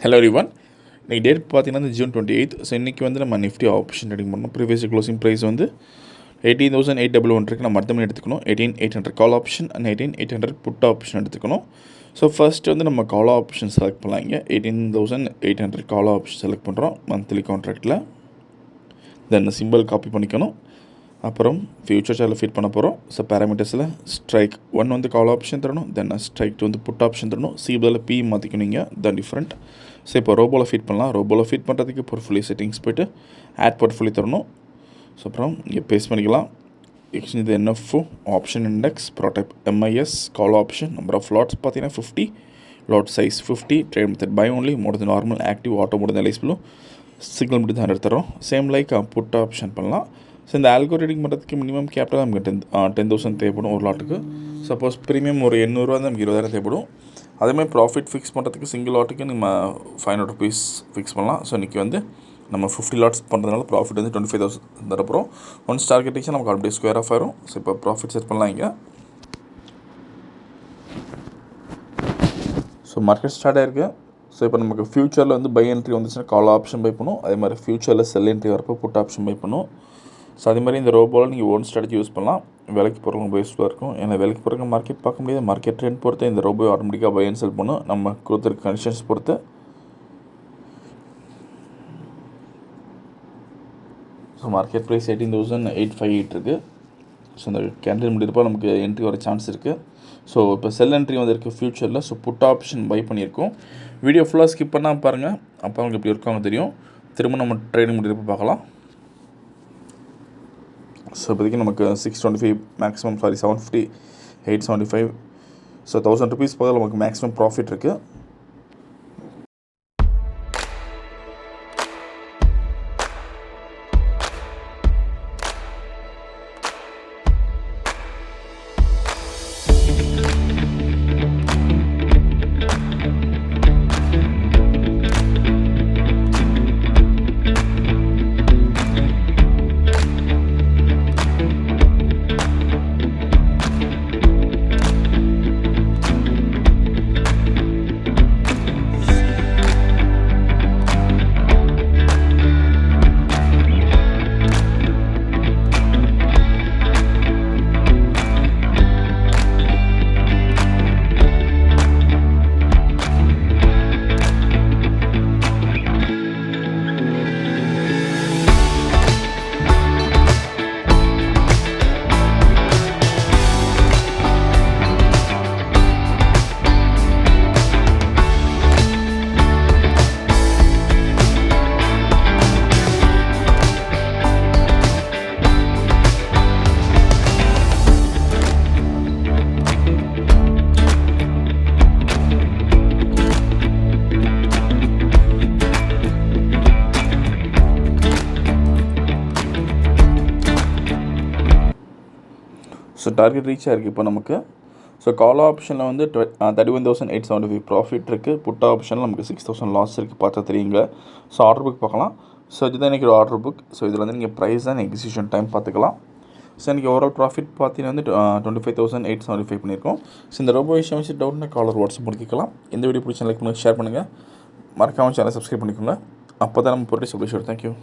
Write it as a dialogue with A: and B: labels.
A: Hello everyone. இன்றைக்கி date பார்த்தீங்கன்னா June 28th. So இன்றைக்கி வந்து நம்ம நிஃப்டி ஆப்ஷன் ட்ரேடிங் பண்ணோம். ப்ரீவியஸ் க்ளோசிங் ப்ரைஸ் வந்து 18,811 இருக்குது. நம்ம அடுத்த மணி எடுத்துக்கணும். 18,800 call option and 18,800 put option எடுத்துக்கணும். ஸோ ஃபர்ஸ்ட் வந்து நம்ம கால் ஆப்ஷன் செலக்ட் பண்ணலாம். இங்கே 18,800 கால் ஆப்ஷன் செலக்ட் பண்ணுறோம் மந்த்லி கான்ட்ராக்டில். தென் சிம்பிள் காப்பி பண்ணிக்கணும். அப்புறம் ஃபியூச்சர் சார்ட்டில் ஃபீட் பண்ண போகிறோம். ஸோ பேராமீட்டர்ஸில் ஸ்ட்ரைக் 1 வந்து கால் ஆப்ஷன் தரணும். தென் ஸ்ட்ரைக் 2 வந்து புட் ஆப்ஷன் தரணும். சிபியில் பி மாற்றிக்கணுங்க. Then different. ஸோ இப்போ ரோபோவில் ஃபீட் பண்ணலாம். ரோபோவில் ஃபீட் பண்ணுறதுக்கு போர்ட்ஃபோலியோ செட்டிங்ஸ் போய்ட்டு ஆட் போர்ட்ஃபோலியோ தரணும். ஸோ அப்புறம் இங்கே பேஸ்ட் பண்ணிக்கலாம். இது என்எஃப்ஓ ஆப்ஷன் இண்டெக்ஸ் ப்ரோடைப் MIS call option number of lots பார்த்தீங்கன்னா 50, lot size 50, trade method buy only, more then normal, active, auto more then எலைஸ்பிளும், சிக்னல் மட்டும் தான் எடுத்துறோம். சேம் லைக் புட் ஆப்ஷன் பண்ணலாம். ஸோ இந்த ஆல்கோ ரீடிங் பண்ணுறதுக்கு மினிமம் கேபிட்டல் நமக்கு 10,000 தேவைப்படும் ஒரு லாட்டுக்கு. சப்போஸ் ப்ரீமியம் ஒரு 800 நமக்கு 20,000 தேவைப்படும். அதேமாதிரி ப்ராஃபிட் ஃபிக்ஸ் பண்ணுறதுக்கு சிங்கிள் லாட்டுக்கு நம்ம 500 rupees ஃபிக்ஸ் பண்ணலாம். ஸோ இன்றைக்கி வந்து நம்ம 50 லாட்ஸ் பண்ணுறதுனால ப்ராஃபிட் வந்து 25,000 தரப்போகிறோம். ஒன்ஸ் டார்கெட் ரீச் நமக்கு அப்படியே ஸ்கொயர் ஆஃப் ஆயிரும். ஸோ இப்போ ப்ராஃபிட் செட் பண்ணலாம் இங்கே. ஸோ மார்க்கெட் ஸ்டார்ட் ஆகிருக்கு. ஸோ இப்போ நமக்கு ஃபியூச்சரில் வந்து பை என்ட்ரி வந்துச்சுன்னா கால் ஆப்ஷன் பை பண்ணும். அதே மாதிரி ஃபியூச்சரில் செல் என்ட்ரி வரப்போ புட் ஆப்ஷன் பை பண்ணும். ஸோ அதே மாதிரி இந்த ரோபோவில் நீங்கள் ஓன் ஸ்ட்ராட்டஜி யூஸ் பண்ணலாம். விலைக்கு போகிறவங்க ரொம்ப யூஸ்ஃபுல்லாக இருக்கும். ஏன்னா விலைக்கு போகிறவங்க மார்க்கெட் பார்க்க முடியாது. மார்க்கெட் ட்ரெண்ட் பொறுத்து இந்த ரோபோ ஆட்டோமேட்டிக்காக பை அண்ட் செல் பண்ணும். நம்ம கொடுத்துருக்க கண்டிஷன்ஸ் பொறுத்து. ஸோ மார்க்கெட் ப்ரைஸ் 18,858 இருக்குது. ஸோ இந்த கேண்டில் முடியிருப்போ நமக்கு என்ட்ரி வர சான்ஸ் இருக்குது. ஸோ இப்போ செல் என்ட்ரி வந்திருக்கு ஃபியூச்சரில். ஸோ புட் ஆப்ஷன் பை பண்ணியிருக்கோம். வீடியோ ஃபுல்லாக ஸ்கிப் பண்ணால் பாருங்கள். அப்போ அவங்களுக்கு எப்படி இருக்காங்க தெரியும். திரும்ப நம்ம ட்ரேடிங் முடியிருப்போ பார்க்கலாம். ஸோ இப்போதைக்கு நமக்கு 625 மேக்ஸிமம் 750, 875. ஸோ 1,000 rupees போதில் நமக்கு மேக்ஸிமம் ப்ராஃபிட் இருக்குது. ஸோ டார்கெட் ரீச் ஆகிருக்கு இப்போ நமக்கு. ஸோ கால் ஆப்ஷனில் வந்து 31,875 ப்ராஃபிட் இருக்குது. புட் ஆப்ஷனில் நமக்கு 6,000 லாஸ் இருக்குது. பார்த்தா தெரியுங்க. ஸோ ஆர்டர் புக் பார்க்கலாம். ஸோ இதுதான் இன்றைக்கி ஒரு ஆர்டர் புக். ஸோ இதில் வந்து நீங்கள் ப்ரைஸ் அண்ட் எக்ஸிக்யூஷன் டைம் பார்த்துக்கலாம். ஸோ இன்றைக்கி ஓவரால் ப்ராஃபிட் பார்த்தீங்கன்னா வந்து 25,875 பண்ணியிருக்கோம். ஸோ இந்த ரோபோ விஷயம் வச்சு டவுட்னா காலர் வாட்ஸ்அப் பண்ணிக்கலாம். இந்த வீடியோ பிடிச்ச லைக் பண்ணுங்கள், ஷேர் பண்ணுங்கள். மறக்காமல் சேனல் சப்ஸ்கிரைப் பண்ணிக்கோங்க. அப்போ தான் நம்ம போட்டு சப்ஸ்கிரைப். தேங்க்யூ.